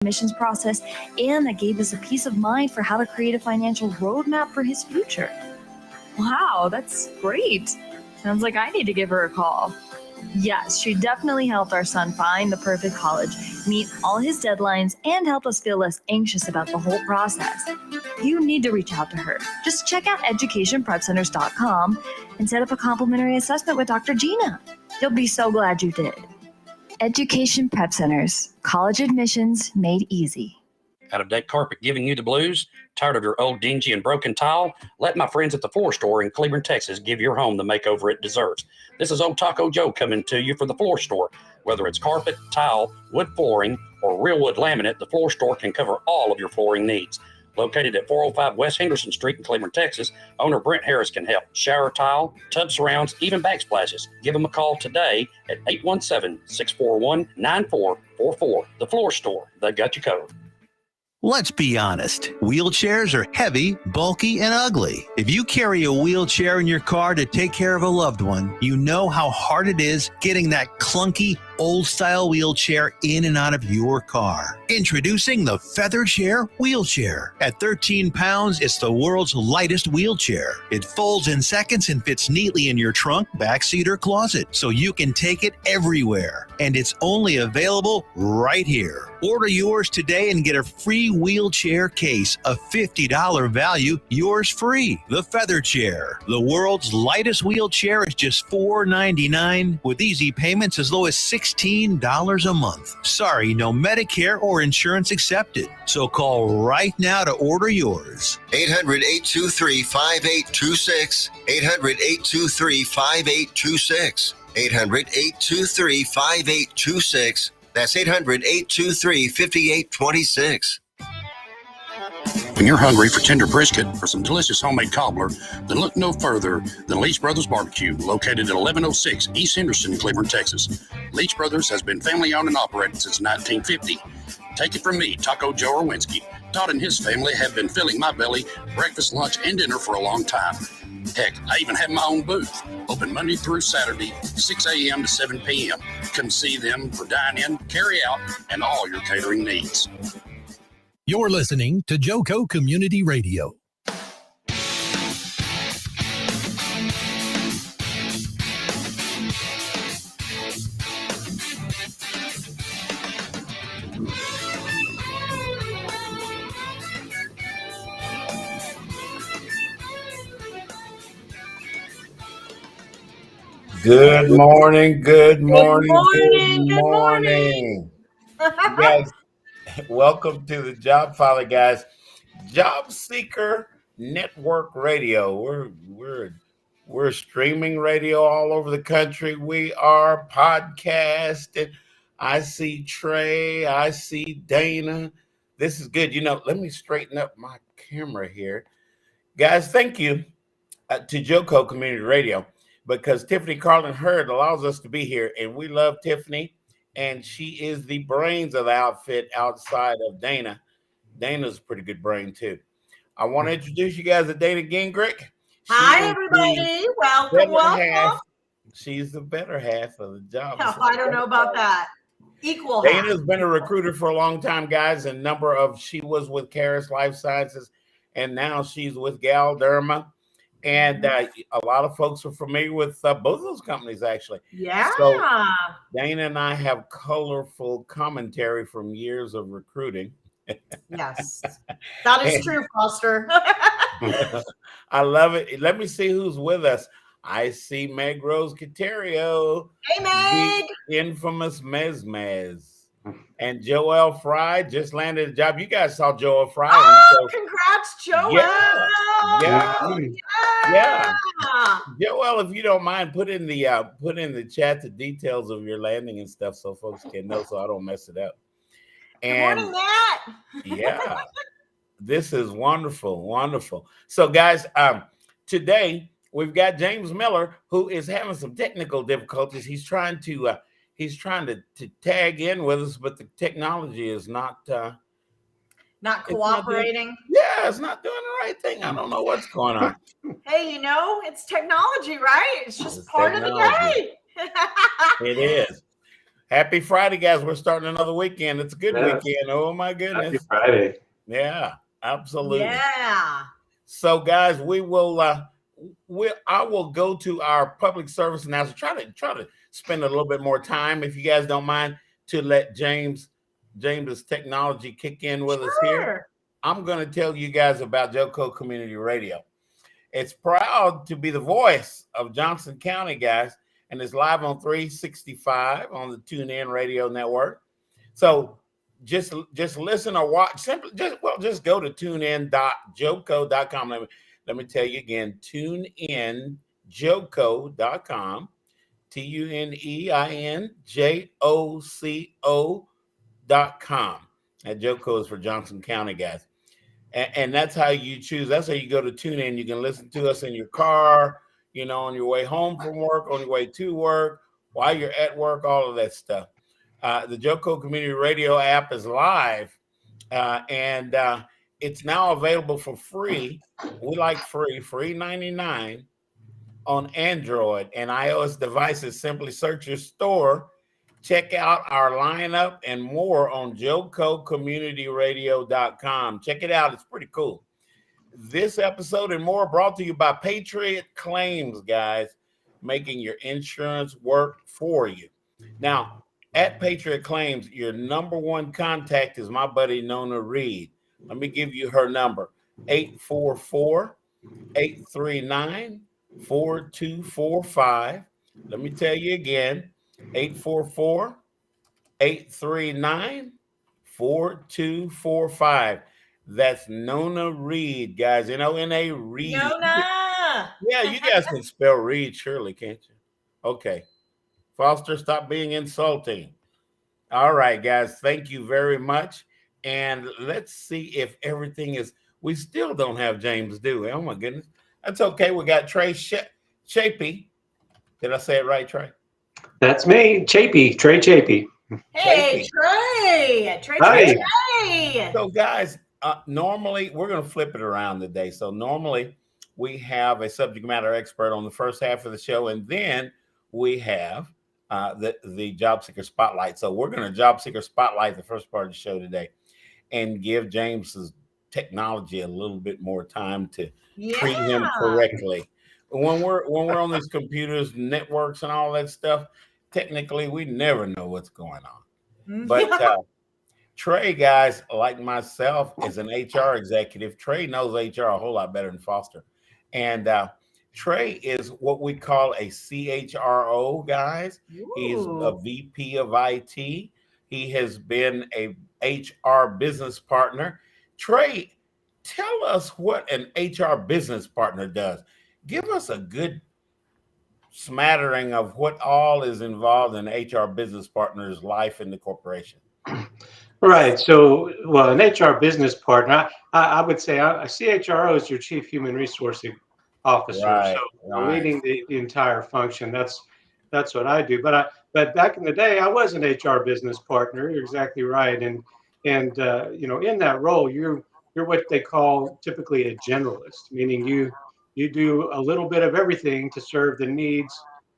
admissions process, and that gave us a peace of mind for how to create a financial roadmap for his future. Wow, that's great. Sounds like I need to give her a call. Yes, she definitely helped our son find the perfect college, meet all his deadlines, and help us feel less anxious about the whole process. You need to reach out to her. Just check out educationprepcenters.com and set up a complimentary assessment with Dr. Gina. You'll be so glad you did. Education Prep Centers, college admissions made easy. Out-of-date carpet giving you the blues? Tired of your old dingy and broken tile? Let my friends at the Floor Store in Cleveland, Texas give your home the makeover it deserves. This is Old Taco Joe coming to you for the Floor Store. Whether it's carpet, tile, wood flooring, or real wood laminate, the Floor Store can cover all of your flooring needs. Located at 405 West Henderson Street in Cleveland, Texas, owner Brent Harris can help. Shower tile, tub surrounds, even backsplashes. Give them a call today at 817-641-9444. The Floor Store, they got you covered. Let's be honest. Wheelchairs are heavy, bulky, and ugly. If you carry a wheelchair in your car to take care of a loved one, you know how hard it is getting that clunky, old-style wheelchair in and out of your car. Introducing the Feathershare Wheelchair. At 13 pounds, it's the world's lightest wheelchair. It folds in seconds and fits neatly in your trunk, backseat, or closet, so you can take it everywhere. And it's only available right here. Order yours today and get a free wheelchair case, a $50 value, yours free. The Featherchair, the world's lightest wheelchair, is just $4.99 with easy payments as low as $16 a month. Sorry, no Medicare or insurance accepted. So call right now to order yours. 800-823-5826. 800-823-5826. 800-823-5826. That's 800-823-5826. When you're hungry for tender brisket or some delicious homemade cobbler, then look no further than Leach Brothers Barbecue, located at 1106 East Henderson, Cleveland, Texas. Leach Brothers has been family-owned and operated since 1950. Take it from me, Taco Joe Orwinski. Todd and his family have been filling my belly breakfast, lunch, and dinner for a long time. Heck, I even have my own booth, open Monday through Saturday, 6 a.m. to 7 p.m. Come see them for dine-in, carry-out, and all your catering needs. You're listening to Joco Community Radio. Good morning, good morning, good morning. You guys, welcome to the Jobfather, guys. Jobseeker Network Radio. We're streaming radio all over the country. We are podcasting. I see Trey. I see Dana. This is good. You know, let me straighten up my camera here. Guys, thank you to Joco Community Radio, because Tiffany Carlin Hurd allows us to be here, and we love Tiffany, and she is the brains of the outfit outside of Dana. Dana's a pretty good brain, too. I want to introduce you guys to Dana Gingrich. Hi, everybody. Welcome. She's the better half of the job. No, I don't know about that. Equal half. Dana's been a recruiter for a long time, guys, and she was with Caris Life Sciences, and now she's with Galderma. And a lot of folks are familiar with both of those companies, actually. Yeah. So Dana and I have colorful commentary from years of recruiting. Yes, that is true, Foster. I love it. Let me see who's with us. I see Meg Rose Caterio. Hey, Meg. The infamous Mez. And Joel Fry just landed a job. You guys saw Joel Fry. Oh, congrats, Joel. Yeah. Joel, if you don't mind, put in the chat the details of your landing and stuff so folks can know, so I don't mess it up. And good morning, Matt. Yeah, this is wonderful. So, guys, today we've got James Miller, who is having some technical difficulties. He's trying to tag in with us, but the technology is not cooperating. It's not doing the right thing. I don't know what's going on. Hey, it's technology, right? It's just part of the game. It is. Happy Friday, guys. We're starting another weekend. It's a good Yes. weekend. Oh, my goodness. Happy Friday. Yeah, absolutely. Yeah. So, guys, I will go to our public service announcement. Try to spend a little bit more time, if you guys don't mind, to let James's technology kick in with us here. Sure. I'm going to tell you guys about Joco Community Radio. It's proud to be the voice of Johnson County, guys, and it's live on 365 on the TuneIn Radio Network. So just listen or watch. Just go to tunein.joco.com. Let me tell you again, tuneinjoco.com, TUNEINJOCO.com. And Joco is for Johnson County, guys. And that's how you choose. That's how you go to TuneIn. You can listen to us in your car, on your way home from work, on your way to work, while you're at work, all of that stuff. The Joco Community Radio app is live, and it's now available for free. We like free 99 on Android and iOS devices. Simply search your store. Check out our lineup and more on jococommunityradio.com. Check it out. It's pretty cool. This episode and more brought to you by Patriot Claims, guys, making your insurance work for you. Now, at Patriot Claims, your number one contact is my buddy Nona Reed. Let me give you her number, 844-839-4245. Let me tell you again, 844-839-4245. That's Nona Reed, guys. Nona Reed. Nona. Yeah, you guys can spell Reed, surely, can't you? Okay. Foster, stop being insulting. All right, guys. Thank you very much. And let's see if everything is. We still don't have James, do we? Oh, my goodness. That's okay. We got Trey Tschoepe. Did I say it right, Trey? That's me, Tschoepe, Trey Tschoepe. Hey, Trey. Hi. Trey. So, guys, normally we're going to flip it around today. So, normally we have a subject matter expert on the first half of the show, and then we have the Jobseeker Spotlight. So, we're going to Jobseeker Spotlight the first part of the show today and give James's technology a little bit more time to treat him correctly. When we're on these computers, networks, and all that stuff, technically we never know what's going on. But Trey, guys, like myself, is an HR executive. Trey knows HR a whole lot better than Foster. And Trey is what we call a CHRO, guys. Ooh. He's a VP of IT. He has been a HR business partner. Trey, tell us what an HR business partner does. Give us a good smattering of what all is involved in HR business partner's life in the corporation. Right. So, well, an HR business partner, I would say a CHRO is your Chief Human Resources Officer. Right, So leading the entire function. That's what I do. But back in the day, I was an HR business partner. You're exactly right. And in that role, you're what they call typically a generalist, meaning you do a little bit of everything to serve the needs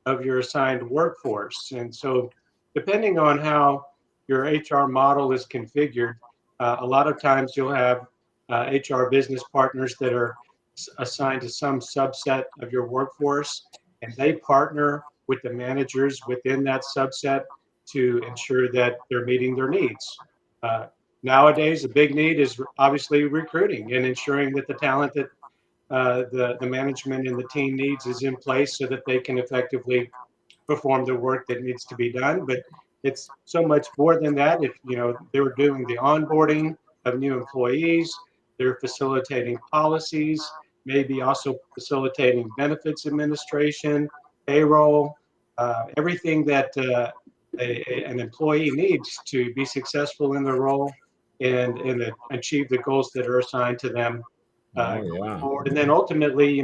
of your assigned workforce. And so depending on how your HR model is configured, a lot of times you'll have HR business partners that are assigned to some subset of your workforce, and they partner with the managers within that subset to ensure that they're meeting their needs. Nowadays, a big need is obviously recruiting and ensuring that the talent that the management and the team needs is in place so that they can effectively perform the work that needs to be done. But it's so much more than that. If they were doing the onboarding of new employees, they're facilitating policies, maybe also facilitating benefits administration, payroll, everything that an employee needs to be successful in their role and achieve the goals that are assigned to them going forward. And then ultimately, we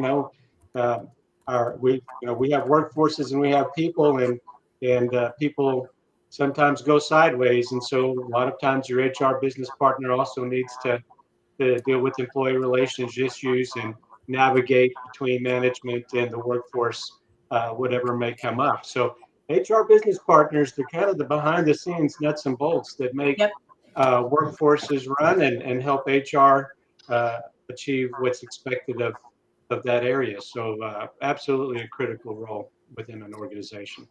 have workforces and we have people, and people sometimes go sideways. And so a lot of times your HR business partner also needs to deal with employee relations issues and navigate between management and the workforce, whatever may come up. So HR business partners, they're kind of the behind the scenes nuts and bolts that make workforces run and help HR achieve what's expected of that area. So absolutely a critical role within an organization.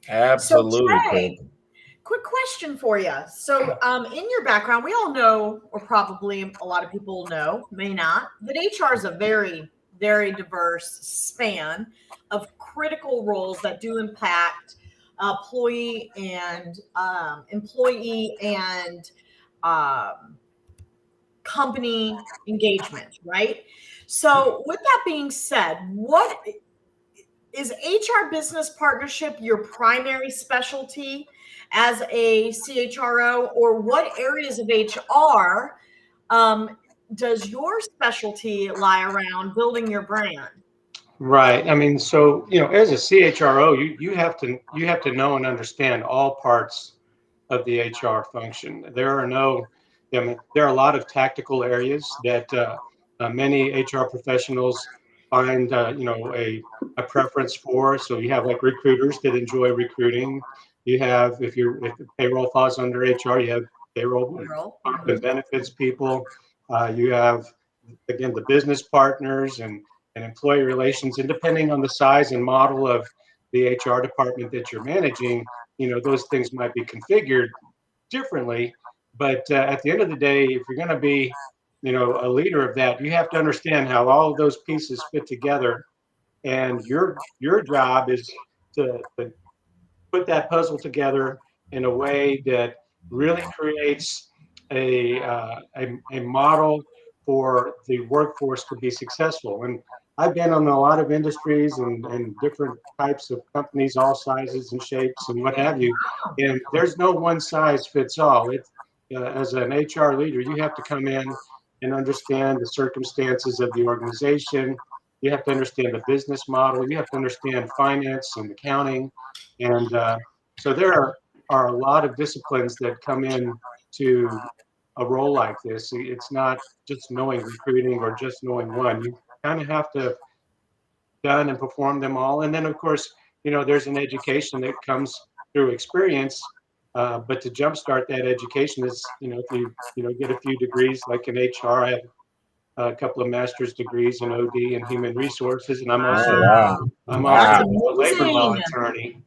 Absolutely. So, Trey, quick question for you. So, in your background, we all know, or probably a lot of people know, may not, that HR is a very, very diverse span of critical roles that do impact employee and um, company engagement, right? So, with that being said, what is HR business partnership your primary specialty as a CHRO, or what areas of HR does your specialty lie around building your brand? Right. I mean, so as a CHRO, you have to know and understand all parts of the HR function. I mean, there are a lot of tactical areas that many HR professionals find a preference for. So you have like recruiters that enjoy recruiting. You have if the payroll falls under HR, you have payroll and benefits people. You have again the business partners and employee relations, and depending on the size and model of the HR department that you're managing, those things might be configured differently. But at the end of the day, if you're going to be, a leader of that, you have to understand how all of those pieces fit together. And your job is to put that puzzle together in a way that really creates a model for the workforce to be successful. And I've been in a lot of industries and different types of companies, all sizes and shapes and what have you. And there's no one size fits all. As an HR leader, you have to come in and understand the circumstances of the organization. You have to understand the business model. You have to understand finance and accounting. And so there are a lot of disciplines that come in to a role like this. It's not just knowing recruiting or just knowing one. You kind of have to done and perform them all. And then, of course, there's an education that comes through experience. But to jumpstart that education is, if you get a few degrees, like in HR, I have a couple of master's degrees in OD and human resources, and I'm also a labor law attorney.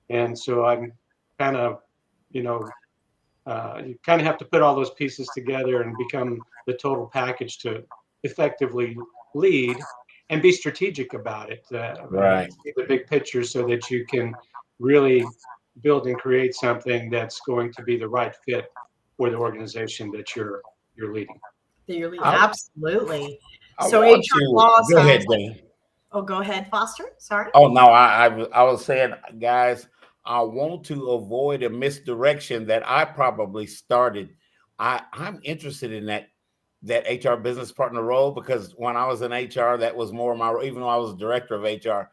And so I'm kind of, you kind of have to put all those pieces together and become the total package to effectively lead and be strategic about it. See the big picture so that you can really build and create something that's going to be the right fit for the organization that you're leading. Absolutely. So HR law. Go ahead, Dan. Oh, go ahead, Foster. Sorry. Oh no, I was saying, guys, I want to avoid a misdirection that I probably started. I'm interested in that HR business partner role because when I was in HR, that was more my, even though I was director of HR,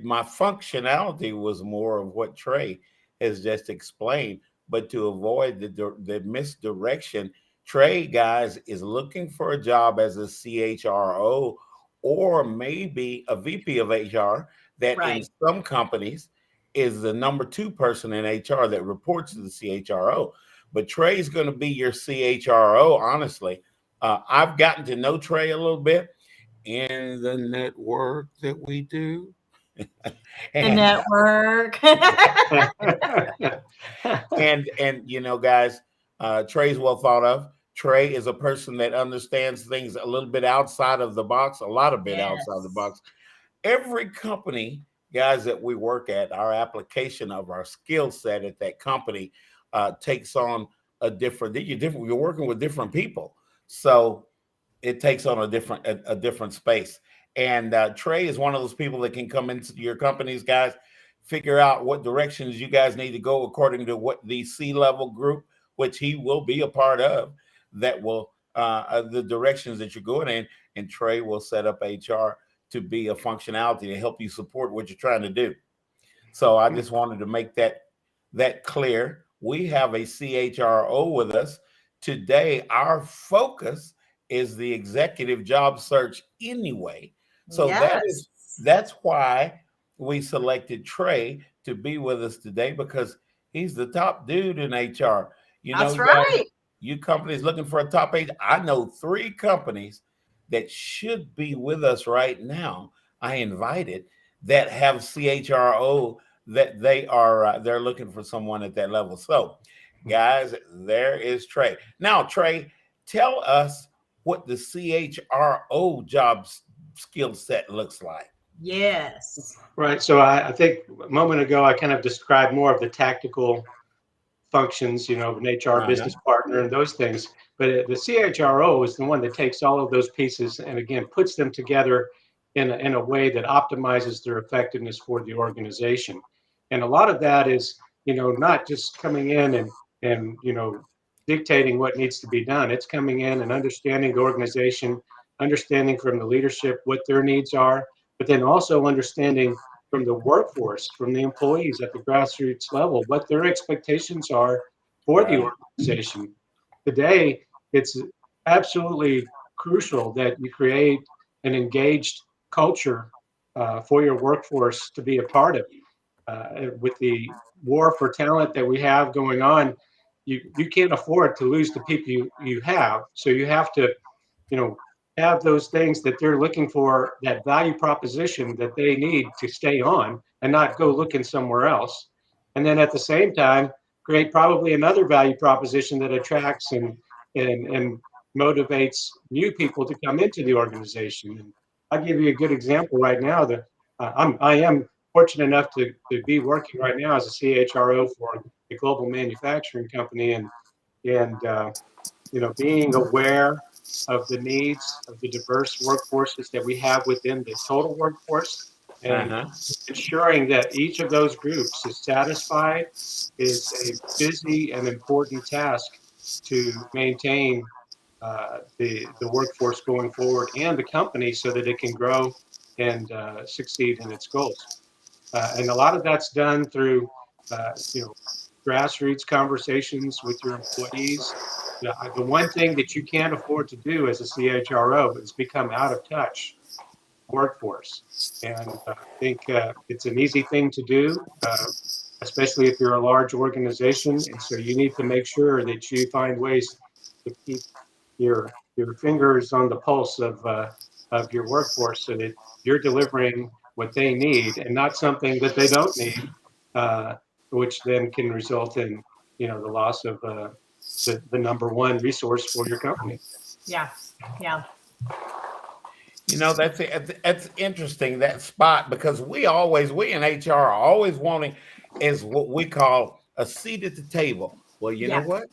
my functionality was more of what Trey has just explained. But to avoid the misdirection, Trey, guys, is looking for a job as a CHRO or maybe a VP of HR that in some companies is the number 2 person in HR that reports to the CHRO. But Trey's going to be your CHRO, honestly. I've gotten to know Trey a little bit in the network that we do. The network. and guys, Trey's well thought of. Trey is a person that understands things a little bit outside of the box, a lot of bit outside the box. Every company, guys, that we work at, our application of our skill set at that company takes on a different. You're working with different people, so it takes on a different space. And Trey is one of those people that can come into your companies, guys, figure out what directions you guys need to go according to what the C-level group, which he will be a part of, that will the directions that you're going in, and Trey will set up HR to be a functionality to help you support what you're trying to do. So I just wanted to make that clear. We have a CHRO with us today. Our focus is the executive job search anyway. So that's why we selected Trey to be with us today because he's the top dude in HR. That's right. You companies looking for a top eight. I know 3 companies that should be with us right now. I invited that have CHRO that they're looking for someone at that level. So, guys, there is Trey. Now, Trey, tell us what the CHRO job skill set looks like. Yes. Right. So I think a moment ago, I kind of described more of the tactical functions, an HR business partner and those things. But the CHRO is the one that takes all of those pieces and again puts them together in a way that optimizes their effectiveness for the organization. And a lot of that is, not just coming in and dictating what needs to be done. It's coming in and understanding the organization, understanding from the leadership what their needs are, but then also understanding from the workforce, from the employees at the grassroots level, what their expectations are for the organization. Today, it's absolutely crucial that you create an engaged culture for your workforce to be a part of. With the war for talent that we have going on, you can't afford to lose the people you have. So you have to, have those things that they're looking for, that value proposition that they need to stay on and not go looking somewhere else. And then at the same time, create probably another value proposition that attracts and motivates new people to come into the organization. And I'll give you a good example right now that I am fortunate enough to be working right now as a CHRO for a global manufacturing company and being aware of the needs of the diverse workforces that we have within the total workforce and ensuring that each of those groups is satisfied is a busy and important task to maintain the workforce going forward and the company so that it can grow and succeed in its goals. And a lot of that's done through, grassroots conversations with your employees. The one thing that you can't afford to do as a CHRO is become out of touch workforce. And I think it's an easy thing to do, especially if you're a large organization. And so you need to make sure that you find ways to keep your fingers on the pulse of your workforce so that you're delivering what they need and not something that they don't need, which then can result in, the loss of the number one resource for your company. Yeah. That's interesting, that spot, because we in HR are always wanting is what we call a seat at the table. Well, you know what?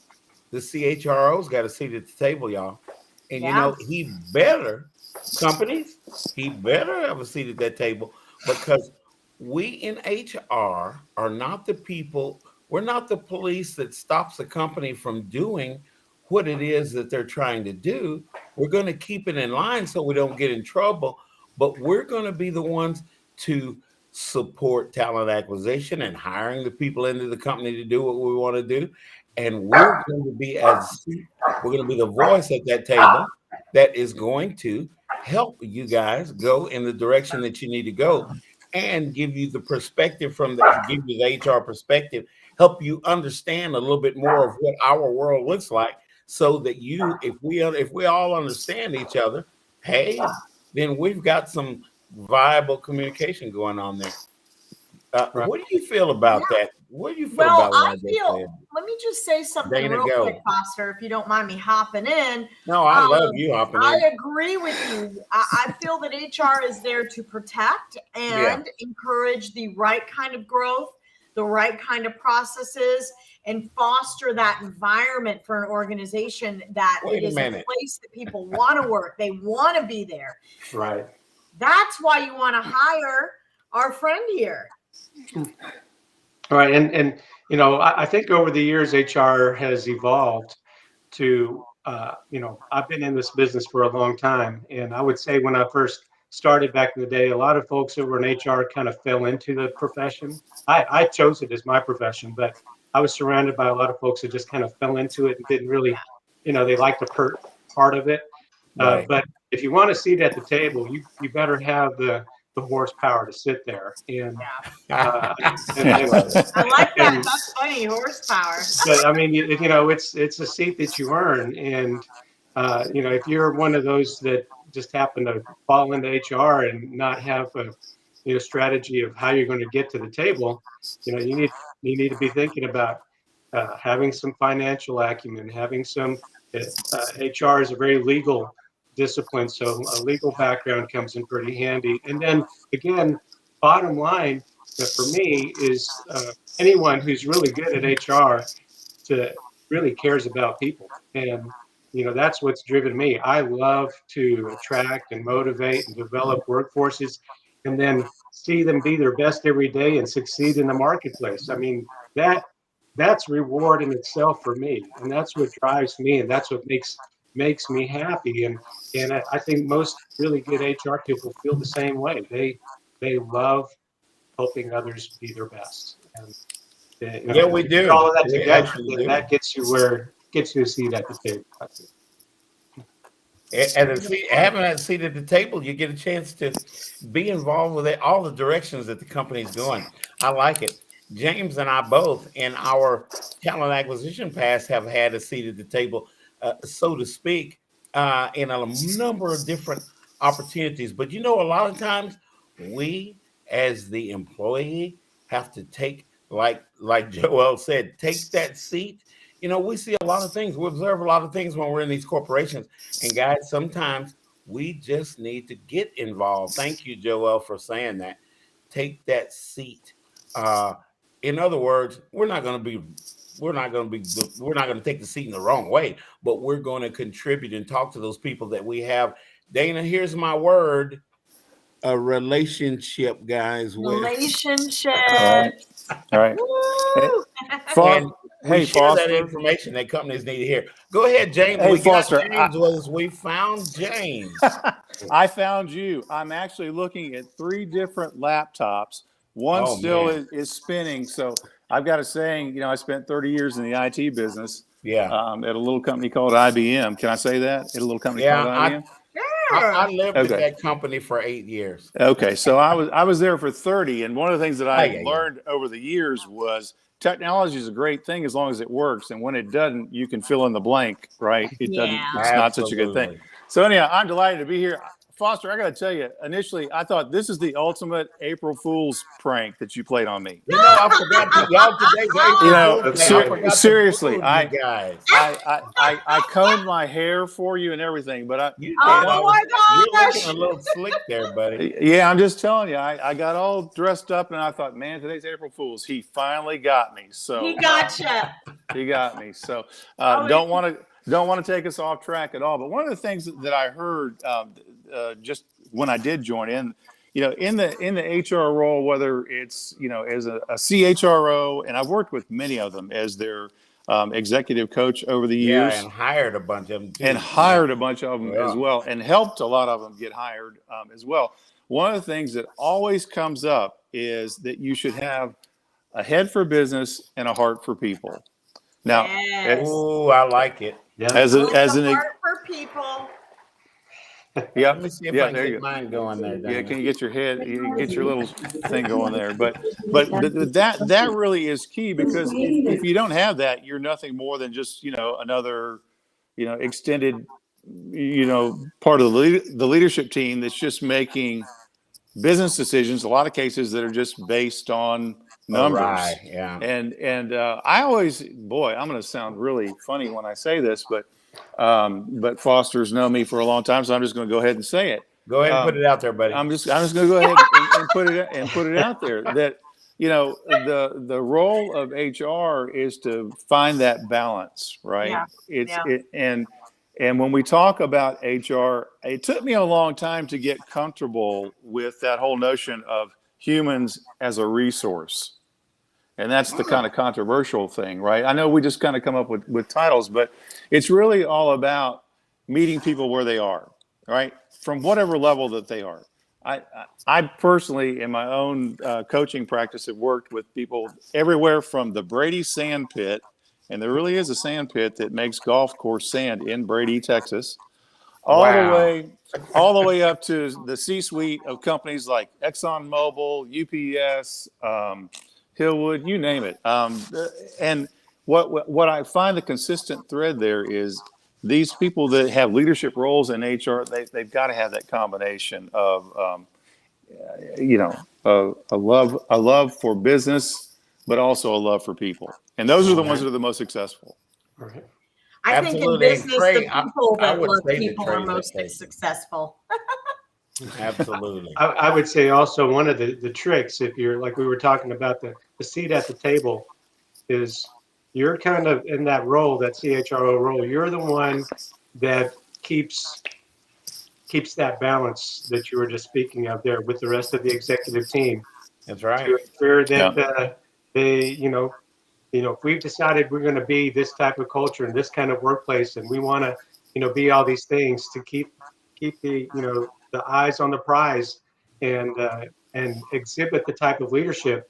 The CHRO's got a seat at the table, y'all. And he better have a seat at that table because we in HR are not the people, we're not the police that stops a company from doing what it is that they're trying to do. We're going to keep it in line so we don't get in trouble, but we're going to be the ones to support talent acquisition and hiring the people into the company to do what we want to do. And we're going to be the voice at that table that is going to help you guys go in the direction that you need to go and give you the perspective give you the HR perspective, help you understand a little bit more of what our world looks like so that if we all understand each other, hey, then we've got some viable communication going on there. What do you feel about that? What do you feel about what I just said? Let me just say something Dana, real go. quick, Foster, if you don't mind me hopping in. No, I love you hopping in. I agree with you. I feel that HR is there to protect and encourage the right kind of growth, the right kind of processes, and foster that environment for an organization that it is a place that people want to work. They want to be there. Right. That's why you want to hire our friend here. Right. And I think over the years, HR has evolved to, I've been in this business for a long time. And I would say when I first started back in the day, a lot of folks that were in HR kind of fell into the profession. I chose it as my profession, but I was surrounded by a lot of folks that just kind of fell into it and didn't really, they liked the part of it. Right. But if you want a seat at the table, you better have the the horsepower to sit there. And, I like that. That's funny, horsepower. but I mean, you know, it's a seat that you earn. And, you know, if you're one of those that just happen to fall into HR and not have a, you know, strategy of how you're going to get to the table, you know, you need to be thinking about having some financial acumen, having some HR is a very legal discipline, so a legal background comes in pretty handy. And then again, bottom line for me is anyone who's really good at HR really cares about people. And you know, that's what's driven me. I love to attract and motivate and develop workforces and then see them be their best every day and succeed in the marketplace. I mean, that's reward in itself for me. And that's what drives me, and that's what makes me happy. And I think most really good HR people feel the same way. They love helping others be their best. And you know, Yeah, we do. all of that We together, actually then do. that gets you a seat at the table. Having that seat at the table, you get a chance to be involved with all the directions that the company's going. I like it. James and I both, in our talent acquisition past, have had a seat at the table, so to speak, in a number of different opportunities. But you know, a lot of times we, as the employee, have to take, like Joel said, take that seat. You know, we see a lot of things. We observe a lot of things when we're in these corporations. And guys, sometimes we just need to get involved. Thank you, Joel, for saying that. Take that seat. In other words, we're not going to take the seat in the wrong way, but we're going to contribute and talk to those people that we have. Dana, here's my word: a relationship, guys. Relationship. All right. And we Hey, share that Foster. information that companies need to hear. Go ahead, James. Hey, we Foster, got James. We found James. I found you. I'm actually looking at 3 different laptops. One still is spinning. So I've got a saying, you know, I spent 30 years in the IT business. Yeah. At a little company called IBM. Can I say that? At a little company called IBM? I lived at that company for 8 years. Okay. So I was there for 30. And one of the things that I learned over the years was technology is a great thing as long as it works. And when it doesn't, you can fill in the blank, right? It doesn't, it's not such a good thing. So anyhow, I'm delighted to be here. Foster, I got to tell you, initially, I thought this is the ultimate April Fool's prank that you played on me. You know, I forgot y'all today's April Fool's Day. Seriously, I combed my hair for you and everything, but oh my gosh, you're looking a little slick there, buddy. Yeah, I'm just telling you, I got all dressed up and I thought, man, today's April Fool's. He finally got me. So he got you. He got me. So don't want to take us off track at all. But one of the things that I heard just when I did join in, you know, in the HR role, whether it's, you know, as a CHRO, and I've worked with many of them as their executive coach over the years. Yeah, and hired a bunch of them too. As well, and helped a lot of them get hired as well. One of the things that always comes up is that you should have a head for business and a heart for people. Now, I like it. Yeah. As an heart for people. Yeah. Let me see if I can get mine going there. Yeah, can you get your head, you get your little thing going there? But that really is key, because if you don't have that, you're nothing more than just, you know, another, you know, extended, you know, part of the leadership team that's just making business decisions. A lot of cases that are just based on numbers. Right, yeah. And I always, boy, I'm going to sound really funny when I say this, but Foster's known me for a long time, so I'm just going to go ahead and say it. Go ahead and put it out there, buddy. I'm just going to go ahead and put it out there that, you know, the role of HR is to find that balance, right? And when we talk about HR, it took me a long time to get comfortable with that whole notion of humans as a resource. And that's the kind of controversial thing, right? I know we just kind of come up with titles, but it's really all about meeting people where they are, right? From whatever level that they are. I personally, in my own coaching practice, have worked with people everywhere from the Brady sand pit, and there really is a sand pit that makes golf course sand in Brady, Texas, all the way up to the C-suite of companies like ExxonMobil, UPS, Hillwood, you name it. And what I find the consistent thread there is these people that have leadership roles in HR, they've got to have that combination of a love for business, but also a love for people. And those are the ones that are the most successful. Right. I think in business, Trey, the people I that would love say that people are Trey's most okay. successful. Absolutely. I would say also one of the tricks, if you're like we were talking about the seat at the table, is you're kind of in that role, that CHRO role. You're the one that keeps that balance that you were just speaking of there with the rest of the executive team. That's right. To ensure that they, if we've decided we're going to be this type of culture and this kind of workplace, and we want to, be all these things to keep the, the eyes on the prize and exhibit the type of leadership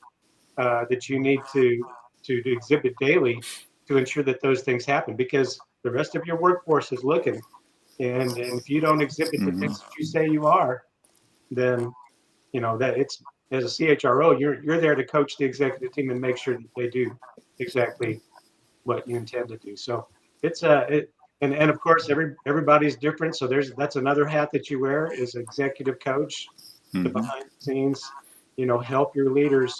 that you need to exhibit daily to ensure that those things happen, because the rest of your workforce is looking. And if you don't exhibit the things that you say you are, then, that it's, as a CHRO, you're there to coach the executive team and make sure that they do exactly what you intend to do. So it's and of course everybody's different. So that's another hat that you wear is executive coach, the behind the scenes, help your leaders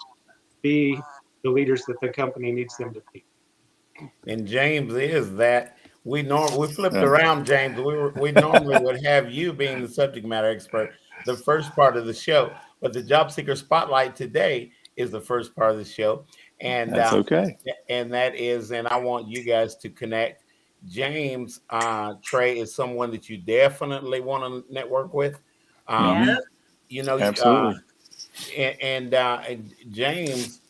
be the leaders that the company needs them to be. And James is that. We flipped around, James. We normally would have you being the subject matter expert the first part of the show, but the Jobseeker Spotlight today is the first part of the show, and that's okay. And that is, and I want you guys to connect. James, Trey is someone that you definitely want to network with. Absolutely. And James,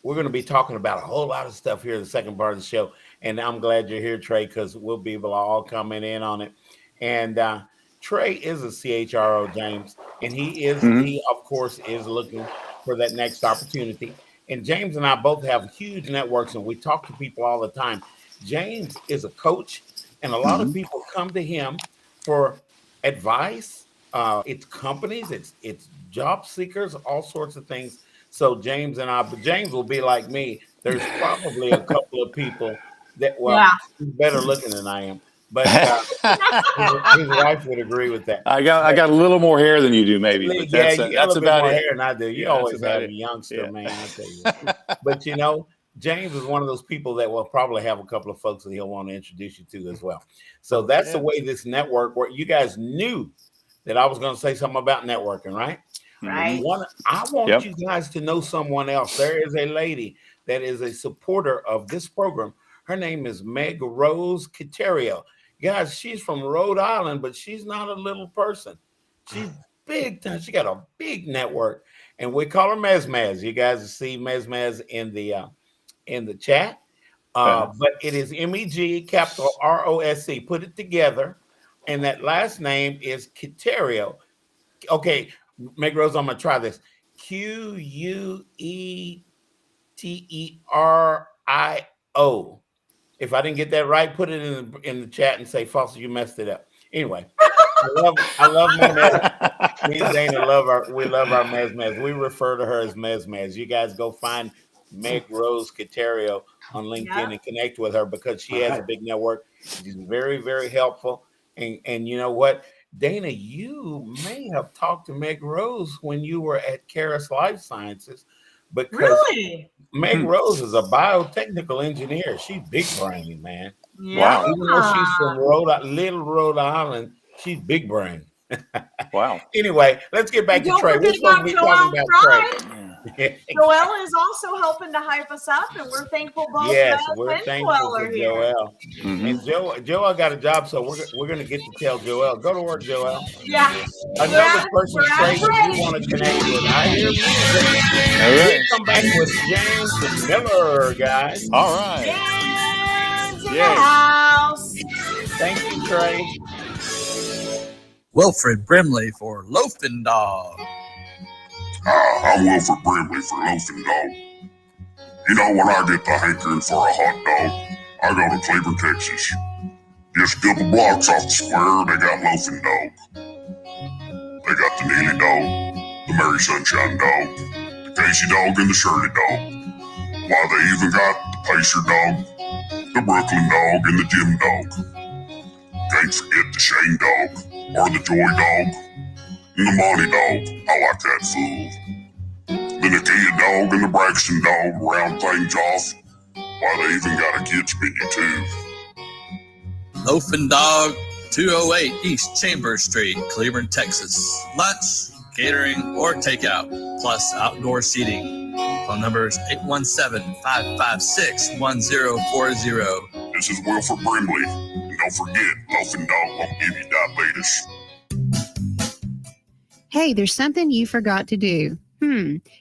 we're going to be talking about a whole lot of stuff here in the second part of the show. And I'm glad you're here, Trey, because we'll be able to all comment in on it. And Trey is a CHRO, James, and he of course, is looking for that next opportunity. And James and I both have huge networks, and we talk to people all the time. James is a coach, and a lot of people come to him for advice. It's companies, it's job seekers, all sorts of things. So James will be like me. There's probably a couple of people that, he's better looking than I am, but his wife would agree with that. I got a little more hair than you do, maybe. But that's about it. Hair than I do. You always have a youngster, man. I tell you. But James is one of those people that will probably have a couple of folks that he'll want to introduce you to as well. So that's the way this network works. You guys knew that I was going to say something about networking, right? Right. I want you guys to know someone else. There is a lady that is a supporter of this program. Her name is Meg Rose Quiterio. Guys, she's from Rhode Island, but she's not a little person. She's big time. She got a big network, and we call her Mez. You guys see Mez in the chat, but it is MEG capital ROSC. Put it together, and that last name is Quiterio. Okay, Meg Rose, I'm gonna try this. Queterio. If I didn't get that right, put it in the chat and say, Foster, you messed it up. Anyway, I love my Mez. Me and Dana we love our Mez. We refer to her as Mez. You guys go find Meg Rose Quiterio on LinkedIn and connect with her, because she has a big network. She's very, very helpful. And you know what, Dana, you may have talked to Meg Rose when you were at Caris Life Sciences, because Meg Rose is a biotechnical engineer. She's big brain, man. Yeah. Wow. Even though she's from little Rhode Island, she's big brain. Wow. Anyway, let's get back to Trey. We're supposed to be talking about Trey. Joelle is also helping to hype us up, and we're thankful both we're and thankful Joelle for are here. Joelle. And Joelle got a job, so we're going to get to tell Joelle. Go to work, Joelle. Yeah. Another person, Trey, that we want to connect with. I hear music. All right. We'll come back with James Miller, guys. All right. James in the house. Thank you, Trey. Wilfred Brimley for Loafing Dog. I'm Wilfred Brimley for Loafing Dog. When I get the hankering for a hot dog, I go to Cleveland, Texas. Just a couple blocks off the square, they got Loafing Dog. They got the Neely Dog, the Mary Sunshine Dog, the Casey Dog, and the Shirley Dog. Why, they even got the Pacer Dog, the Brooklyn Dog, and the Jim Dog. Can't forget the Shane Dog, or the Joy Dog, and the Monty Dog. I like that fool. The Nakia Dog and the Braxton Dog round things off. Why, they even got a kids menu too. Loafing Dog, 208 East Chambers Street, Cleveland, Texas. Lunch, catering, or takeout, plus outdoor seating. Phone number is 817-556-1040. This is Wilford Brimley. And don't forget, Loafing Dog won't give you diabetes. Hey, there's something you forgot to do.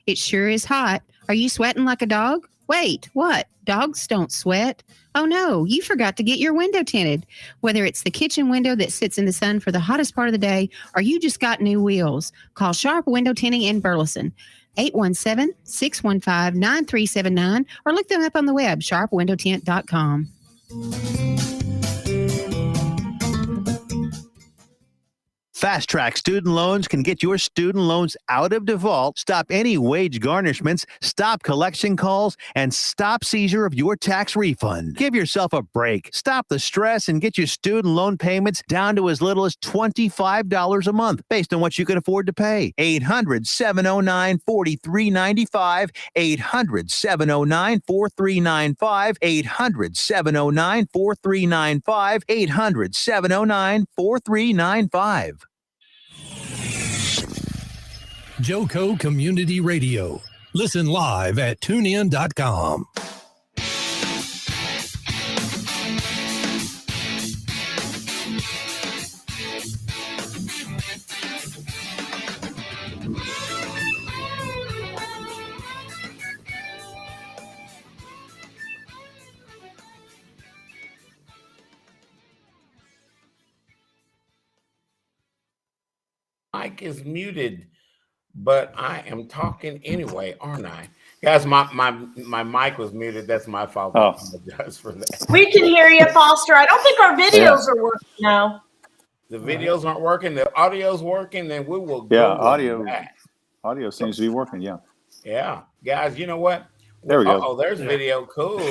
It sure is hot. Are you sweating like a dog? Wait, what? Dogs don't sweat. Oh no, you forgot to get your window tinted. Whether it's the kitchen window that sits in the sun for the hottest part of the day, or you just got new wheels, call Sharp Window Tinting in Burleson. 817-615-9379, or look them up on the web, sharpwindowtint.com. Fast Track Student Loans can get your student loans out of default, stop any wage garnishments, stop collection calls, and stop seizure of your tax refund. Give yourself a break. Stop the stress and get your student loan payments down to as little as $25 a month based on what you can afford to pay. 800-709-4395, 800-709-4395, 800-709-4395, 800-709-4395. Joco Community Radio. Listen live at tunein.com. Mic is muted, but I am talking anyway, aren't I? Guys, my mic was muted. That's my fault. I apologize for that. We can hear you, Foster. I don't think our videos are working now. The videos aren't working. The audio's working. Then we will Yeah, go with that. audio seems to be working. Yeah. Yeah, guys, you know what? There we go. Oh, there's video. Cool.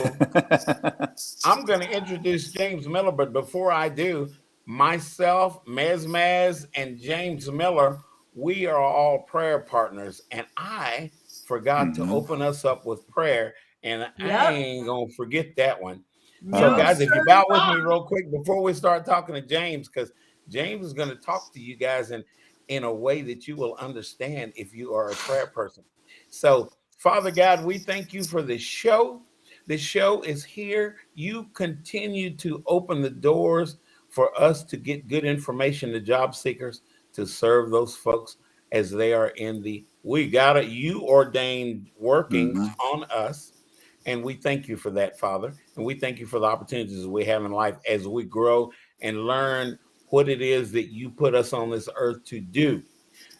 I'm going to introduce James Miller, but before I do, myself, Mez, and James Miller, we are all prayer partners, and I forgot to open us up with prayer, and I ain't going to forget that one. So, guys, if you bow with me real quick before we start talking to James, because James is going to talk to you guys in a way that you will understand if you are a prayer person. So, Father God, we thank you for this show. The show is here. You continue to open the doors for us to get good information to job seekers, to serve those folks as they are in you ordained working on us. And we thank you for that, Father. And we thank you for the opportunities we have in life as we grow and learn what it is that you put us on this earth to do.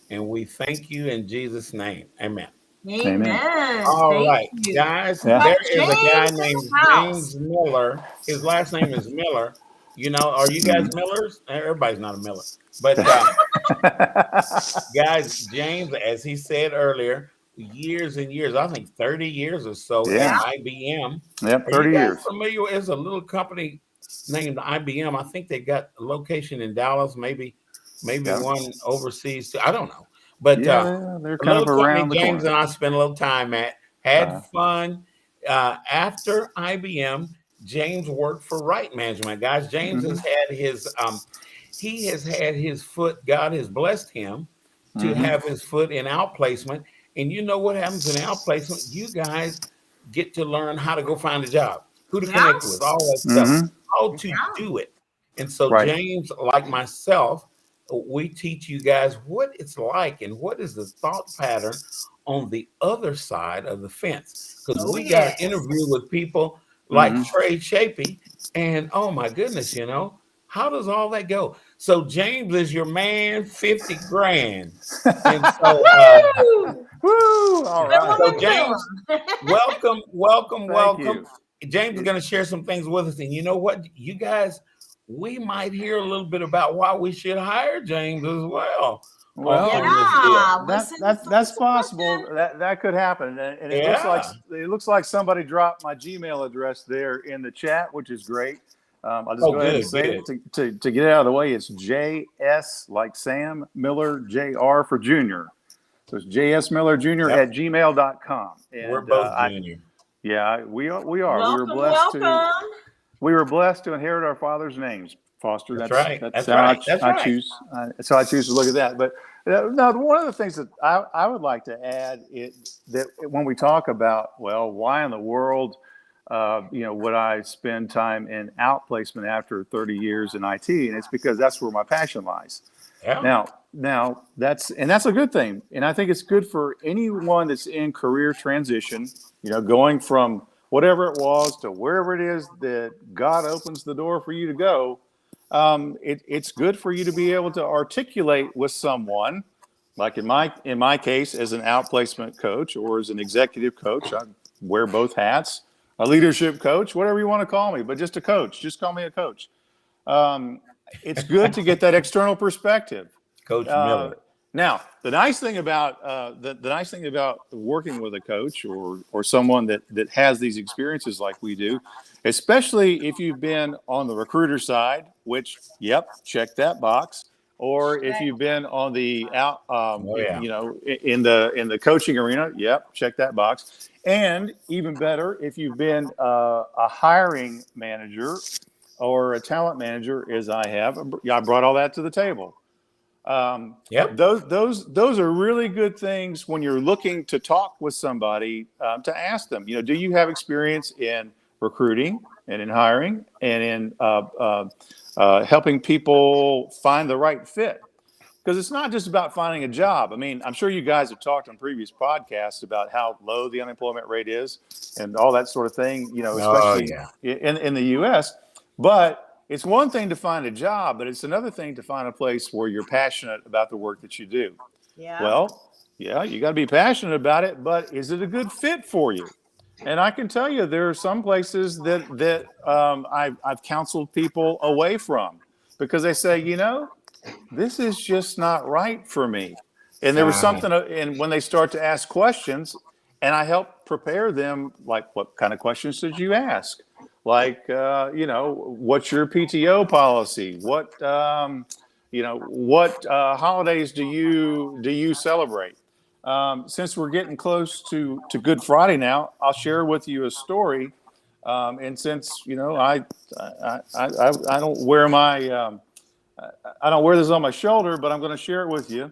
And we thank you in Jesus' name. Amen. Amen. All right, guys, there is a guy named James Miller. His last name is Miller. You know, are you guys Millers? Everybody's not a Miller. But guys, James, as he said earlier, years and years, I think 30 years or so at IBM. Yep, 30 years. Familiar with a little company named IBM? I think they got a location in Dallas, maybe one overseas too. I don't know. But they're kind of around the James corner. and I spent a little time at, had fun. After IBM, James worked for Right Management. Guys, James has had his he has had his foot, God has blessed him to have his foot in outplacement. And you know what happens in outplacement? You guys get to learn how to go find a job, who to connect with, all that stuff, how to do it. And so James, like myself, we teach you guys what it's like and what is the thought pattern on the other side of the fence. Because we got to interview with people like Trey Tschoepe, and oh my goodness, you know, how does all that go? So James is your man, 50 grand. And so, all right. So James, welcome. You. James is going to share some things with us. And you know what? You guys we might hear a little bit about why we should hire James as well. Well, Yeah, that's possible. That could happen, and it looks like somebody dropped my Gmail address there in the chat, which is great. I'll just go ahead and say it to get it out of the way. It's JS like Sam Miller Jr. for Junior. So it's JS Miller Jr. at gmail.com. And, we're both junior. Yeah, we are. Welcome. We were blessed to inherit our father's names. Foster. That's right. That's how I choose. That's how I choose to look at that. But now, one of the things that I would like to add is that when we talk about, well, why in the world, would I spend time in outplacement after 30 years in IT? And it's because that's where my passion lies. Yeah. Now that's a good thing, and I think it's good for anyone that's in career transition. Going from whatever it was to wherever it is that God opens the door for you to go. It's good for you to be able to articulate with someone, like in my case, as an outplacement coach or as an executive coach. I wear both hats, a leadership coach, whatever you want to call me, but just a coach. Just call me a coach. It's good to get that external perspective. Coach Miller. Now, the nice thing about working with a coach or someone that has these experiences like we do, especially if you've been on the recruiter side, which, check that box, or if you've been on the in the coaching arena, check that box, and even better, if you've been a hiring manager or a talent manager, as I have, I brought all that to the table. Those are really good things when you're looking to talk with somebody, to ask them, do you have experience in recruiting and in hiring and in helping people find the right fit? Because it's not just about finding a job. I mean, I'm sure you guys have talked on previous podcasts about how low the unemployment rate is and all that sort of thing, especially in the U.S. But it's one thing to find a job, but it's another thing to find a place where you're passionate about the work that you do. Yeah. Well, you got to be passionate about it, but is it a good fit for you? And I can tell you there are some places that I've counseled people away from because they say, this is just not right for me. And there was something, and when they start to ask questions, and I help prepare them, like, what kind of questions did you ask? Like, what's your PTO policy? What holidays do you celebrate? Since we're getting close to Good Friday now, I'll share with you a story. And since I don't wear I don't wear this on my shoulder, but I'm going to share it with you.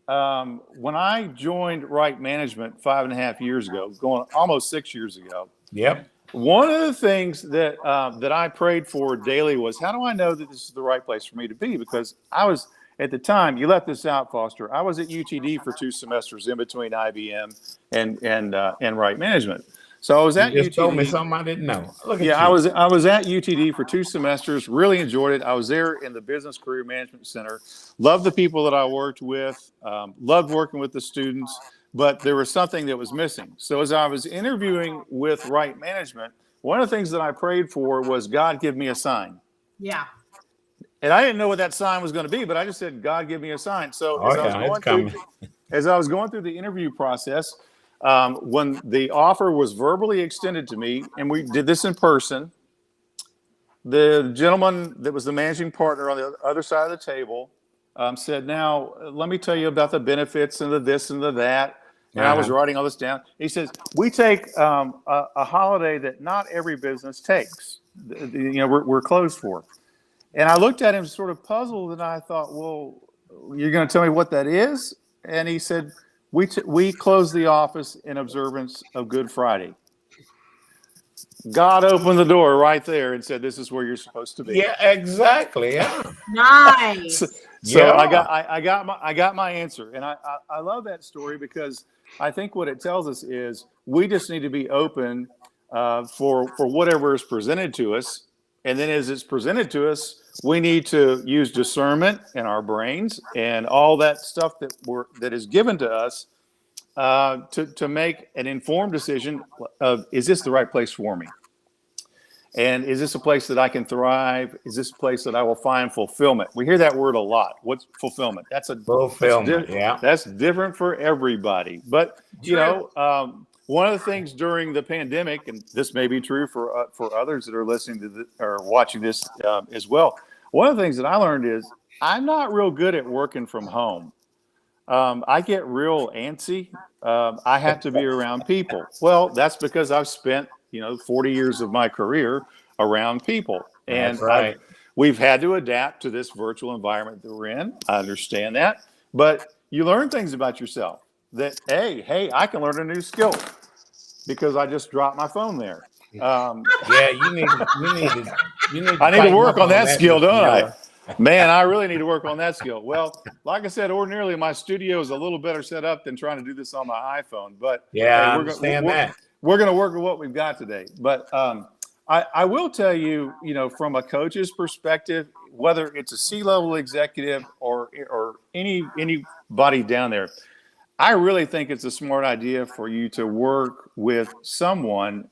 When I joined Right Management 5.5 years ago, going almost 6 years ago. Yep. One of the things that I prayed for daily was, how do I know that this is the right place for me to be? Because I was, at the time, you left this out, Foster, I was at UTD for 2 semesters in between IBM and Right Management. So I was at UTD. You just told me something I didn't know. Look at you. I was at UTD for 2 semesters, really enjoyed it. I was there in the Business Career Management Center, loved the people that I worked with, loved working with the students. But there was something that was missing. So as I was interviewing with Right Management, one of the things that I prayed for was, God, give me a sign. Yeah. And I didn't know what that sign was going to be, but I just said, God, give me a sign. So as I was going through the interview process, when the offer was verbally extended to me, and we did this in person, the gentleman that was the managing partner on the other side of the table said, now, let me tell you about the benefits and the this and the that. And I was writing all this down. He says, we take a holiday that not every business takes. We're closed for. And I looked at him sort of puzzled, and I thought, well, you're going to tell me what that is? And he said, we close the office in observance of Good Friday. God opened the door right there and said, this is where you're supposed to be. Yeah, exactly. Yeah. Nice. So I got my answer. And I love that story because I think what it tells us is we just need to be open for whatever is presented to us. And then as it's presented to us, we need to use discernment in our brains and all that stuff that is given to us to make an informed decision of, is this the right place for me? And is this a place that I can thrive? Is this a place that I will find fulfillment? We hear that word a lot. What's fulfillment? Fulfillment. That's different for everybody. But one of the things during the pandemic, and this may be true for others that are listening to or watching this as well. One of the things that I learned is I'm not real good at working from home. I get real antsy. I have to be around people. Well, that's because I've spent 40 years of my career around people, and that's right. We've had to adapt to this virtual environment that we're in. I understand that, but you learn things about yourself that, hey, I can learn a new skill because I just dropped my phone there. Yeah, you need to I need to work on that skill, don't I? Man, I really need to work on that skill. Well, like I said, ordinarily my studio is a little better set up than trying to do this on my iPhone. But yeah, I understand that. We're going to work with what we've got today. But I will tell you, from a coach's perspective, whether it's a C-level executive or anybody down there, I really think it's a smart idea for you to work with someone.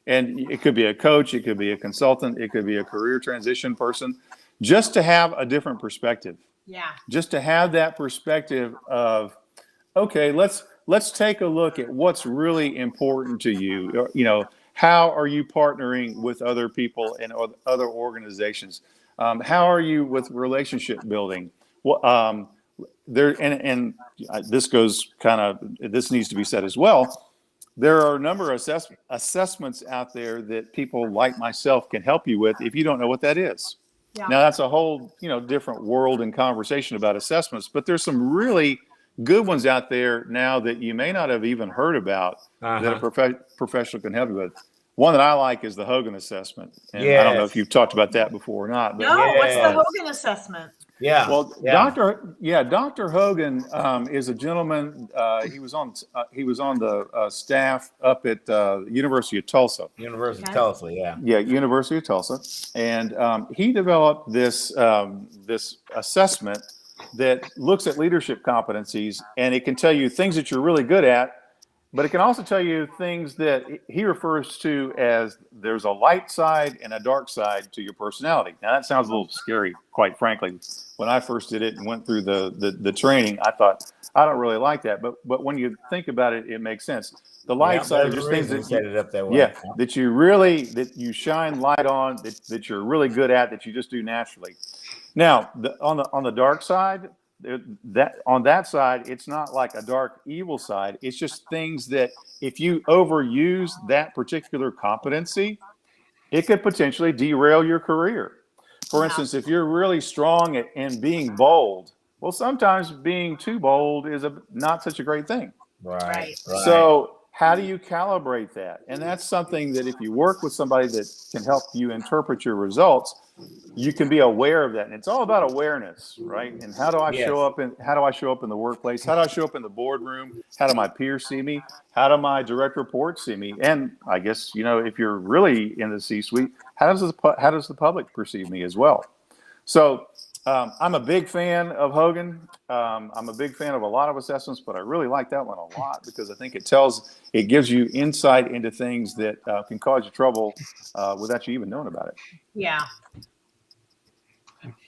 And it could be a coach, it could be a consultant, it could be a career transition person, just to have a different perspective. Yeah. Just to have that perspective of, okay, let's take a look at what's really important to you. How are you partnering with other people and other organizations? How are you with relationship building? This needs to be said as well. There are a number of assessments out there that people like myself can help you with if you don't know what that is. Yeah. Now, that's a whole different world and conversation about assessments, but there's some really good ones out there now that you may not have even heard about that a professional can help you with. One that I like is the Hogan Assessment. And I don't know if you've talked about that before or not. But what's the Hogan Assessment? Yeah. Well, Dr. Hogan is a gentleman. He was on the staff up at University of Tulsa. University of Tulsa, yeah. Yeah, University of Tulsa, and he developed this assessment that looks at leadership competencies, and it can tell you things that you're really good at, but it can also tell you things that he refers to as there's a light side and a dark side to your personality. Now, that sounds a little scary, quite frankly. When I first did it and went through the training, I thought, I don't really like that. But when you think about it, it makes sense. The light side are just things that set it up that way. that you shine light on, that you're really good at, that you just do naturally. Now, on the dark side, on that side, it's not like a dark evil side. It's just things that if you overuse that particular competency, it could potentially derail your career. For instance, if you're really strong in being bold, well, sometimes being too bold is not such a great thing. Right. So how do you calibrate that? And that's something that if you work with somebody that can help you interpret your results, you can be aware of that. And it's all about awareness, right? And how do I show up in the workplace? How do I show up in the boardroom? How do my peers see me? How do my direct reports see me? And I guess, if you're really in the C-suite, how does the public perceive me as well? So I'm a big fan of Hogan. I'm a big fan of a lot of assessments, but I really like that one a lot because I think it gives you insight into things that can cause you trouble without you even knowing about it. Yeah.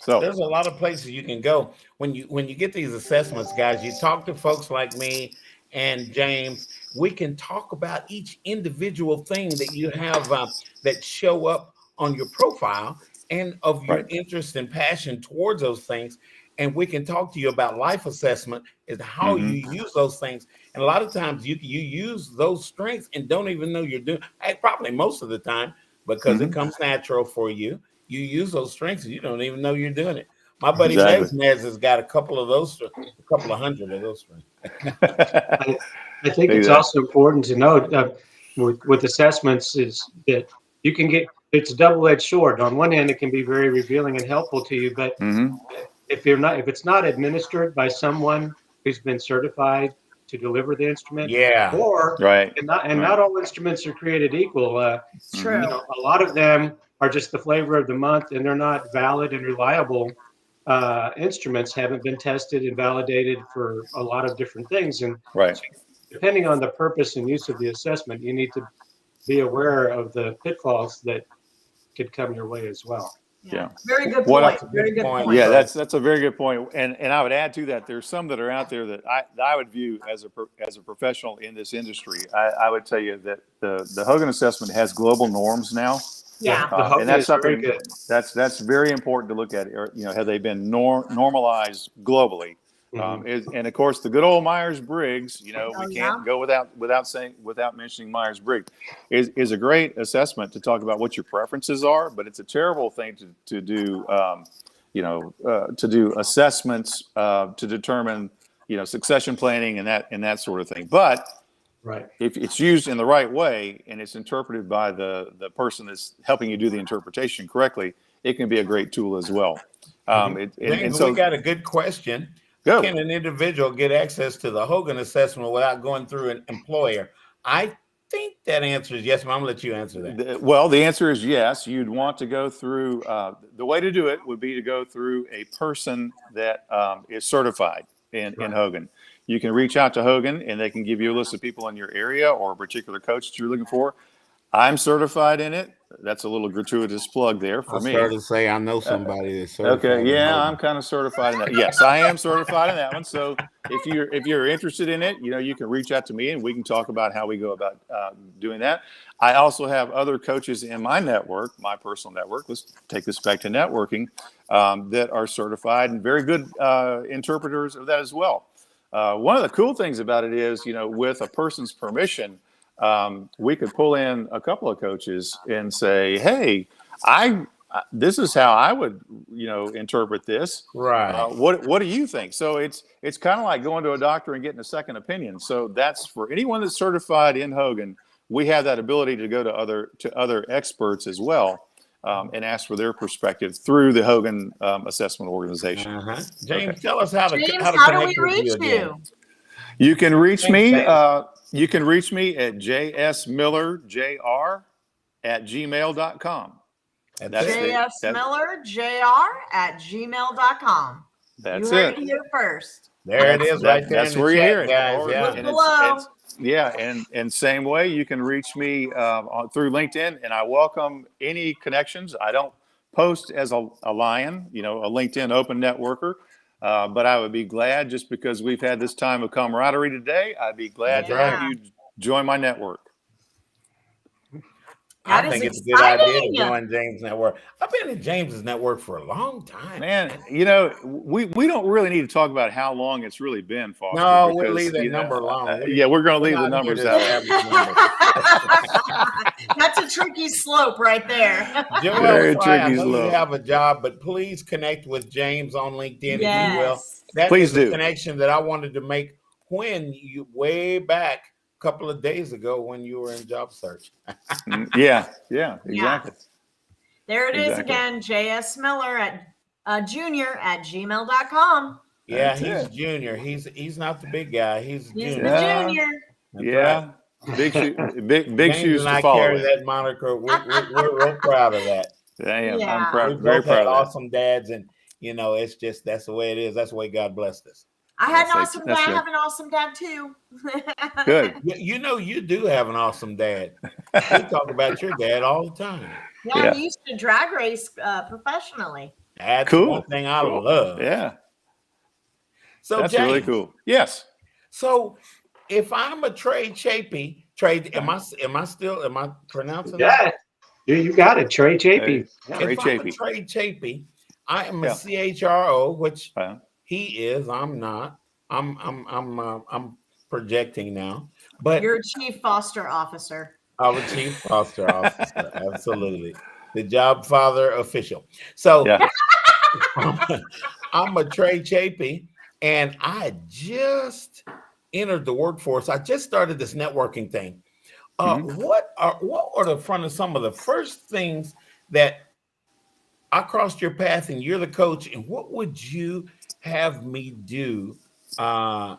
So there's a lot of places you can go when you get these assessments, guys. You talk to folks like me and James. We can talk about each individual thing that you have that show up on your profile and of your interest and passion towards those things. And we can talk to you about life assessment is how you use those things. And a lot of times you use those strengths and don't even know you're doing it, probably most of the time, because it comes natural for you. You use those strengths and you don't even know you're doing it. My buddy Nez has got a couple of hundred of those strengths. I think it's also important to note with assessments is that you can get, it's a double-edged sword. On one hand, it can be very revealing and helpful to you, but if it's not administered by someone who's been certified to deliver the instrument, not all instruments are created equal. It's true. A lot of them are just the flavor of the month, and they're not valid and reliable instruments. Haven't been tested and validated for a lot of different things, and depending on the purpose and use of the assessment, you need to be aware of the pitfalls that come your way as well. Yeah. Very good What point. Very good point. Yeah, that's a very good point. And I would add to that, there's some that are out there that I would view as a professional in this industry. I would tell you that the Hogan Assessment has global norms now. Yeah. And that's something very good. that's very important to look at. Have they been normalized globally? And of course, the good old Myers-Briggs, we can't go without mentioning Myers-Briggs, is a great assessment to talk about what your preferences are. But it's a terrible thing to do, to do assessments to determine, succession planning and that sort of thing. But right, if it's used in the right way and it's interpreted by the person that's helping you do the interpretation correctly, it can be a great tool as well. James, we got a good question. Go. Can an individual get access to the Hogan Assessment without going through an employer? I think that answer is yes, but I'm going to let you answer that. Well, the answer is yes. You'd want to go through, the way to do it would be to go through a person that is certified in Hogan. You can reach out to Hogan and they can give you a list of people in your area or a particular coach that you're looking for. I'm certified in it. That's a little gratuitous plug there for me. I started to say I know somebody that's certified. Okay, yeah, I'm kind of certified in that. Yes, I am certified in that one. So if you're interested in it, you can reach out to me and we can talk about how we go about doing that. I also have other coaches in my network, my personal network. Let's take this back to networking, that are certified and very good interpreters of that as well. One of the cool things about it is, with a person's permission, we could pull in a couple of coaches and say, hey, this is how I would, interpret this. Right. What do you think? So it's kind of like going to a doctor and getting a second opinion. So that's for anyone that's certified in Hogan. We have that ability to go to other experts as well, and ask for their perspective through the Hogan Assessment Organization. James, tell us how to how do we connect with reach you. you? You can reach me. You can reach me at jsmillerjr@gmail.com. jsmillerjr@gmail.com. That's you heard it. it here first. There it is, right there. That's where you hear it, guys. And same way you can reach me through LinkedIn, and I welcome any connections. I don't post as a lion, a LinkedIn open networker. But I would be glad, just because we've had this time of camaraderie today, I'd be glad to have you join my network. I think it's a good idea to join James' network. I've been in James's network for a long time. Man, we don't really need to talk about how long it's really been, Foster. No, we'll leave that number alone. We're going to leave the numbers out. That's a tricky slope right there. Joel, I know you have a job, but please connect with James on LinkedIn if you will. That is a connection that I wanted to make way back a couple of days ago when you were in job search. Yeah, exactly. There it is again, JS Miller @junior@gmail.com. Yeah, he's junior. He's not the big guy. He's the junior. Yeah. Big shoes James to follow. Carry that moniker. We're real proud of that. I'm very proud of that. Awesome dads, and it's just that's the way it is. That's the way God blessed us. I had an awesome dad. I have an awesome dad too. Good. You do have an awesome dad. We talk about your dad all the time. Yeah, he used to drag race professionally. That's one thing I love. Yeah. So that's James, really cool. Yes. So if I'm a Trey Tschoepe, am I pronouncing that? Yeah, you got it, Trey Tschoepe. Trey Tschoepe. I am a CHRO, which he is. I'm not. I'm projecting now. But you're a chief foster officer. I'm a chief foster officer. Absolutely. The Jobfather official. So I'm a Trey Tschoepe, and I just entered the workforce. I just started this networking thing. What are some of the first things that I crossed your path and you're the coach, and what would you have me do as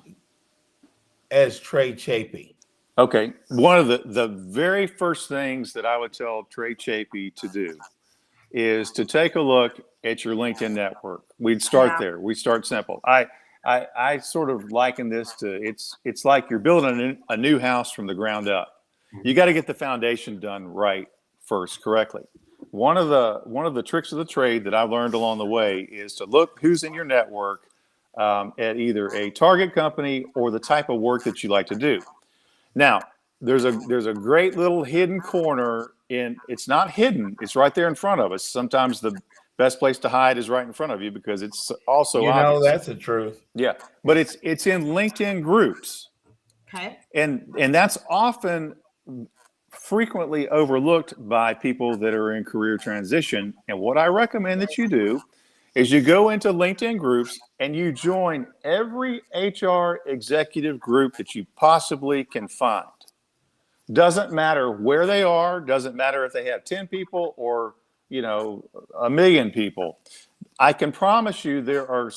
Trey Tschoepe? Okay. One of the very first things that I would tell Trey Tschoepe to do is to take a look at your LinkedIn network. We'd start there. We start simple. I sort of liken this to it's like you're building a new house from the ground up. You got to get the foundation done right first, correctly. one of the tricks of the trade that I've learned along the way is to look who's in your network at either a target company or the type of work that you like to do. Now, there's a great little hidden corner it's not hidden, it's right there in front of us. Sometimes the best place to hide is right in front of you because it's also obvious. That's the truth. Yeah, but it's in LinkedIn groups. Okay. And that's often frequently overlooked by people that are in career transition. And what I recommend that you do is you go into LinkedIn groups and you join every HR executive group that you possibly can find. Doesn't matter where they are, doesn't matter if they have 10 people or, 1 million people. I can promise you there are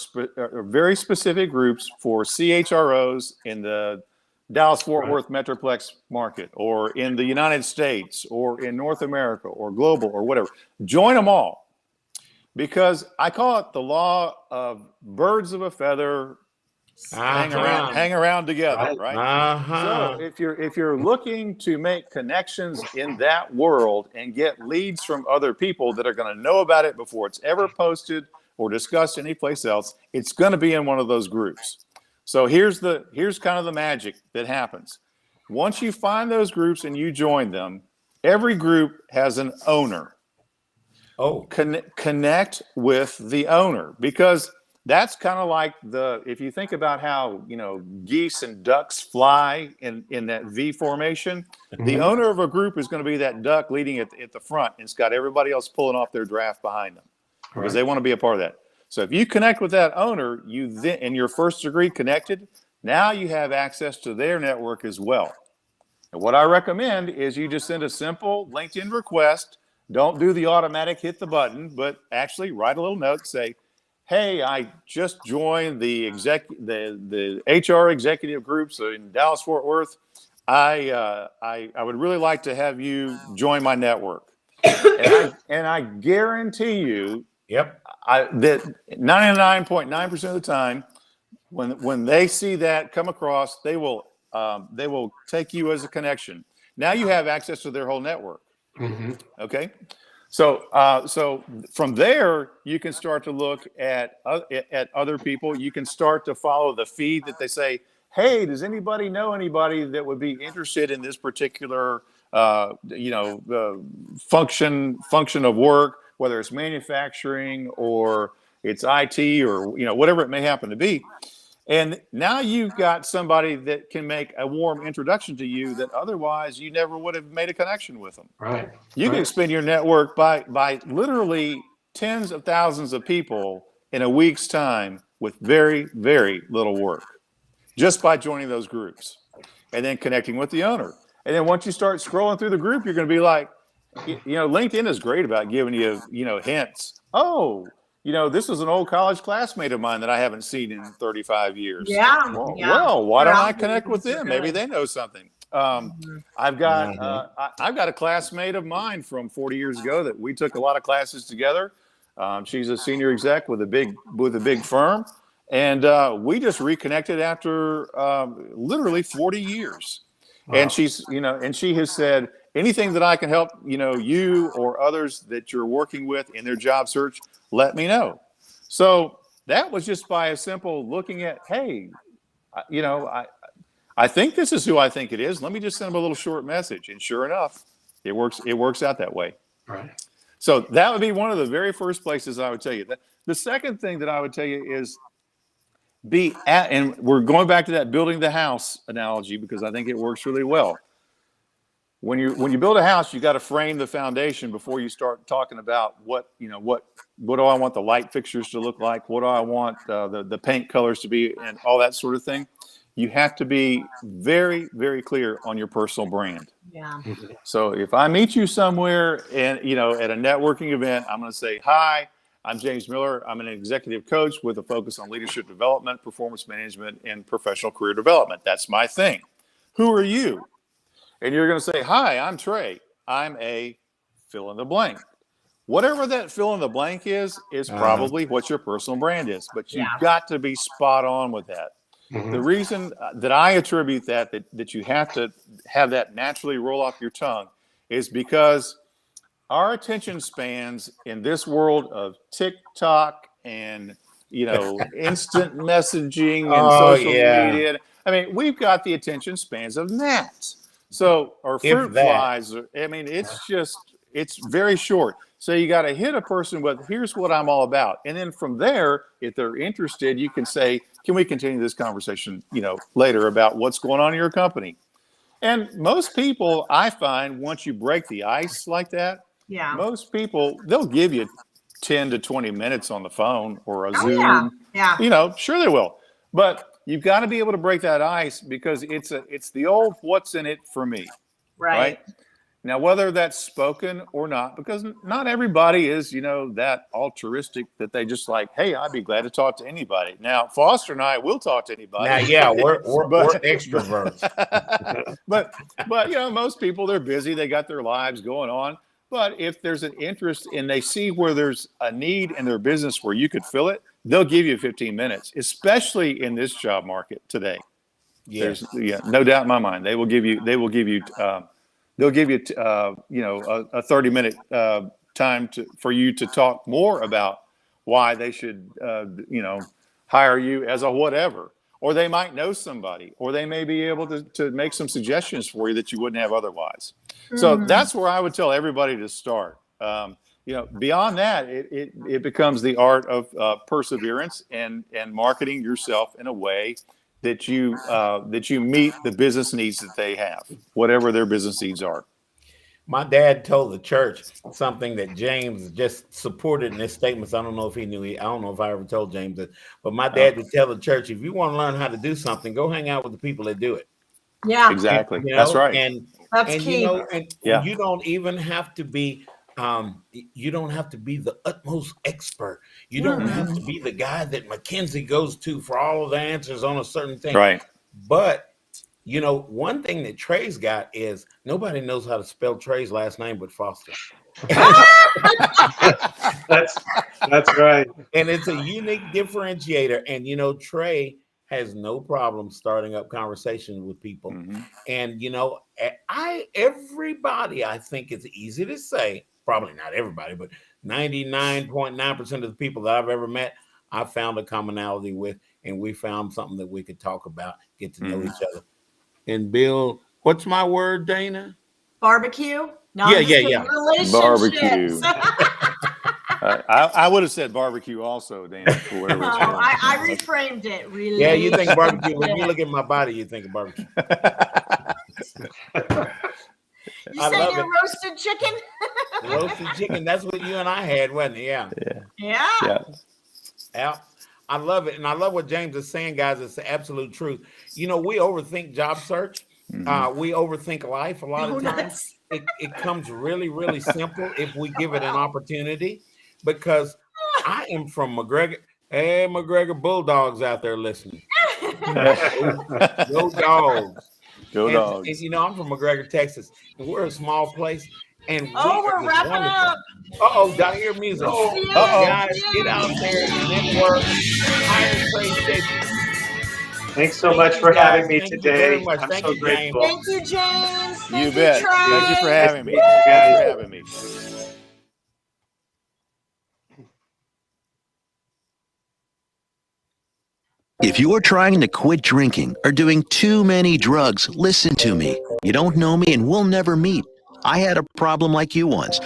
very specific groups for CHROs in the Dallas-Fort Worth Metroplex market, or in the United States, or in North America, or global, or whatever. Join them all, because I call it the law of birds of a feather hang around together, right? So if you're looking to make connections in that world and get leads from other people that are going to know about it before it's ever posted or discussed anyplace else, it's going to be in one of those groups. So here's kind of the magic that happens. Once you find those groups and you join them, every group has an owner. Oh, connect with the owner, because that's kind of like if you think about how, geese and ducks fly in that V formation, the owner of a group is going to be that duck leading at the front, and it's got everybody else pulling off their draft behind them because they want to be a part of that. So if you connect with that owner, and you're first degree connected, now you have access to their network as well. And what I recommend is you just send a simple LinkedIn request. Don't do the automatic hit the button, but actually write a little note, say, hey, I just joined the HR executive groups in Dallas-Fort Worth. I would really like to have you join my network. and I guarantee you, that 99.9% of the time, when they see that come across, they will take you as a connection. Now you have access to their whole network. Okay, so from there you can start to look at other people. You can start to follow the feed that they say, hey, does anybody know anybody that would be interested in this particular function of work, whether it's manufacturing or it's IT or whatever it may happen to be. And now you've got somebody that can make a warm introduction to you that otherwise you never would have made a connection with them. Right. You can expand your network by literally tens of thousands of people in a week's time with very, very little work, just by joining those groups and then connecting with the owner. And then once you start scrolling through the group, you're going to be like, LinkedIn is great about giving you, hints. Oh, this is an old college classmate of mine that I haven't seen in 35 years. Yeah. Well, why don't I connect with them? Maybe they know something. I've got a classmate of mine from 40 years ago that we took a lot of classes together. She's a senior exec with a big firm, and we just reconnected after literally 40 years. Wow. And she has said, anything that I can help, you or others that you're working with in their job search, let me know. So that was just by a simple looking at, hey, I think this is who I think it is. Let me just send them a little short message. And sure enough, it works out that way. Right. So that would be one of the very first places I would tell you. The second thing that I would tell you is and we're going back to that building the house analogy because I think it works really well. When you build a house, you got to frame the foundation before you start talking about what do I want the light fixtures to look like? What do I want the paint colors to be, and all that sort of thing. You have to be very, very clear on your personal brand. Yeah. So if I meet you somewhere and at a networking event, I'm going to say, hi, I'm James Miller. I'm an executive coach with a focus on leadership development, performance management, and professional career development. That's my thing. Who are you? And you're going to say, hi, I'm Trey. I'm a fill in the blank. Whatever that fill in the blank is probably what your personal brand is. But you've got to be spot on with that. Mm-hmm. The reason that I attribute that you have to have that naturally roll off your tongue is because our attention spans in this world of TikTok and, instant messaging and social media. I mean, we've got the attention spans of gnats. So, or fruit flies. It's very short. So you got to hit a person with, here's what I'm all about. And then from there, if they're interested, you can say, can we continue this conversation, later about what's going on in your company? And most people, I find, once you break the ice like that, most people, they'll give you 10 to 20 minutes on the phone or a Zoom. Yeah. Sure they will. But you've got to be able to break that ice because it's the old what's in it for me. Right? Now, whether that's spoken or not, because not everybody is, that altruistic that they just like, hey, I'd be glad to talk to anybody. Now, Foster and I will talk to anybody. Now, yeah, we're extroverts. but most people, they're busy. They got their lives going on. But if there's an interest and they see where there's a need in their business where you could fill it, they'll give you 15 minutes, especially in this job market today. Yes. There's, no doubt in my mind. They'll give you a 30-minute time for you to talk more about why they should, hire you as a whatever. Or they might know somebody, or they may be able to make some suggestions for you that you wouldn't have otherwise. So that's where I would tell everybody to start. Beyond that, it becomes the art of perseverance and marketing yourself in a way that you meet the business needs that they have, whatever their business needs are. My dad told the church something that James just supported in his statements. I don't know if he knew. I don't know if I ever told James that. But my dad would tell the church, if you want to learn how to do something, go hang out with the people that do it. Yeah, exactly. That's right. And that's key. You don't even have to be. You don't have to be the utmost expert. You don't have to be the guy that McKinsey goes to for all of the answers on a certain thing. Right. But one thing that Trey's got is nobody knows how to spell Trey's last name but Foster. That's right. And it's a unique differentiator. And Trey has no problem starting up conversations with people. And everybody, I think it's easy to say, probably not everybody, but 99.9% of the people that I've ever met, I found a commonality with, and we found something that we could talk about, get to know each other. And Bill, what's my word, Dana? Barbecue? No, yeah. Barbecue. I would have said barbecue also, Dana. For whatever it's worth. I reframed it. Really? Yeah, you think barbecue. When you look at my body, you think of barbecue. You say your roasted chicken? Roasted chicken. That's what you and I had, wasn't it? Yeah. I love it. And I love what James is saying, guys. It's the absolute truth. We overthink job search. We overthink life a lot of times. It comes really, really simple if we give it an opportunity. Because I am from McGregor. Hey, McGregor Bulldogs out there listening. Go Dogs. Go Dogs. And I'm from McGregor, Texas. And we're a small place. And we're wrapping up. Do I hear music? Guys, get out there and network. Hire Trey Tschoepe. Thanks so much for having me today. I'm Thank so you, grateful. Thank you, James. You bet. Thank you for having me. Thanks for having me. If you're trying to quit drinking or doing too many drugs, listen to me. You don't know me and we'll never meet. I had a problem like you once.